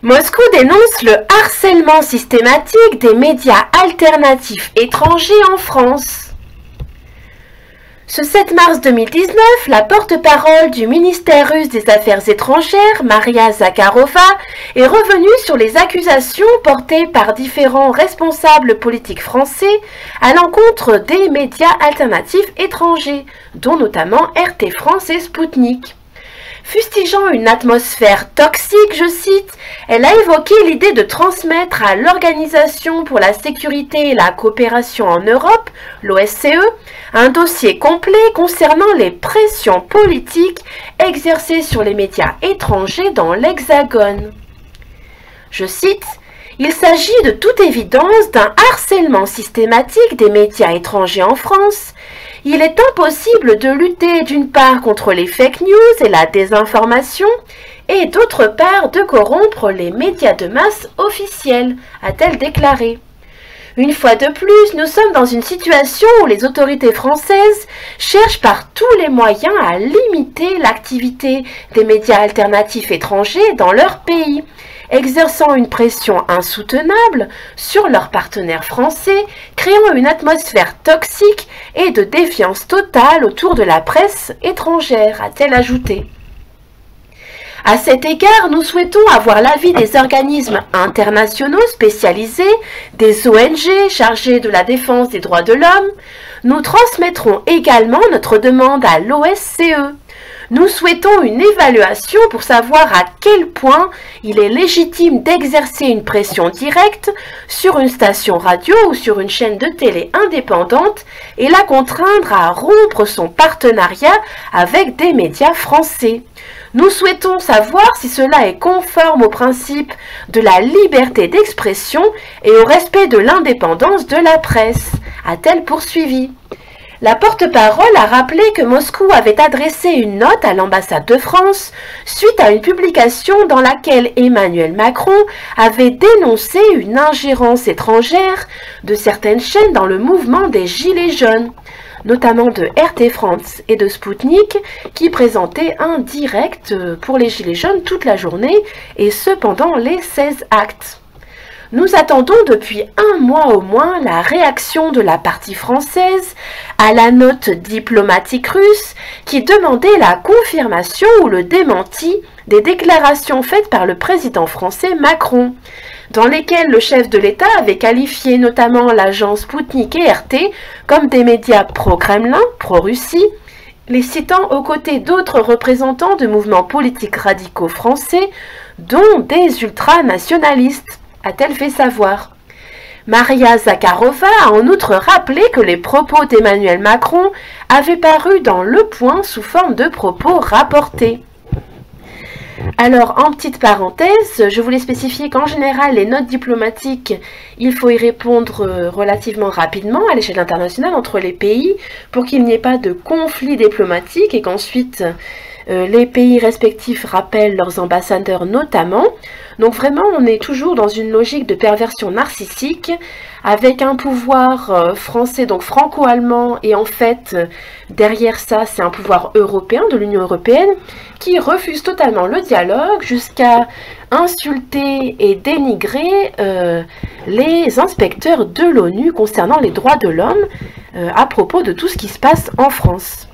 Moscou dénonce le harcèlement systématique des médias alternatifs étrangers en France. Ce 7 mars 2019, la porte-parole du ministère russe des Affaires étrangères, Maria Zakharova, est revenue sur les accusations portées par différents responsables politiques français à l'encontre des médias alternatifs étrangers, dont notamment RT France et Sputnik. Fustigeant une atmosphère toxique, je cite, elle a évoqué l'idée de transmettre à l'Organisation pour la sécurité et la coopération en Europe, l'OSCE, un dossier complet concernant les pressions politiques exercées sur les médias étrangers dans l'Hexagone. Je cite, il s'agit de toute évidence d'un harcèlement systématique des médias étrangers en France. Il est impossible de lutter d'une part contre les fake news et la désinformation et d'autre part de corrompre les médias de masse officiels, a-t-elle déclaré. Une fois de plus, nous sommes dans une situation où les autorités françaises cherchent par tous les moyens à limiter l'activité des médias alternatifs étrangers dans leur pays, exerçant une pression insoutenable sur leurs partenaires français, créant une atmosphère toxique et de défiance totale autour de la presse étrangère, a-t-elle ajouté. À cet égard, nous souhaitons avoir l'avis des organismes internationaux spécialisés, des ONG chargés de la défense des droits de l'homme. Nous transmettrons également notre demande à l'OSCE. Nous souhaitons une évaluation pour savoir à quel point il est légitime d'exercer une pression directe sur une station radio ou sur une chaîne de télé indépendante et la contraindre à rompre son partenariat avec des médias français. Nous souhaitons savoir si cela est conforme au principe de la liberté d'expression et au respect de l'indépendance de la presse, a-t-elle poursuivi. La porte-parole a rappelé que Moscou avait adressé une note à l'ambassade de France suite à une publication dans laquelle Emmanuel Macron avait dénoncé une ingérence étrangère de certaines chaînes dans le mouvement des Gilets jaunes, notamment de RT France et de Sputnik, qui présentaient un direct pour les Gilets jaunes toute la journée, et ce pendant les 16 actes. Nous attendons depuis un mois au moins la réaction de la partie française à la note diplomatique russe qui demandait la confirmation ou le démenti des déclarations faites par le président français Macron, dans lesquelles le chef de l'État avait qualifié notamment l'agence Sputnik et RT comme des médias pro-Kremlin, pro-Russie, les citant aux côtés d'autres représentants de mouvements politiques radicaux français, dont des ultranationalistes, a-t-elle fait savoir. Maria Zakharova a en outre rappelé que les propos d'Emmanuel Macron avaient paru dans Le Point sous forme de propos rapportés. Alors, en petite parenthèse, je voulais spécifier qu'en général, les notes diplomatiques, il faut y répondre relativement rapidement à l'échelle internationale entre les pays pour qu'il n'y ait pas de conflit diplomatique et qu'ensuite les pays respectifs rappellent leurs ambassadeurs notamment. Donc vraiment, on est toujours dans une logique de perversion narcissique avec un pouvoir français, donc franco-allemand, et en fait, derrière ça, c'est un pouvoir européen, de l'Union européenne, qui refuse totalement le dialogue jusqu'à insulter et dénigrer les inspecteurs de l'ONU concernant les droits de l'homme à propos de tout ce qui se passe en France.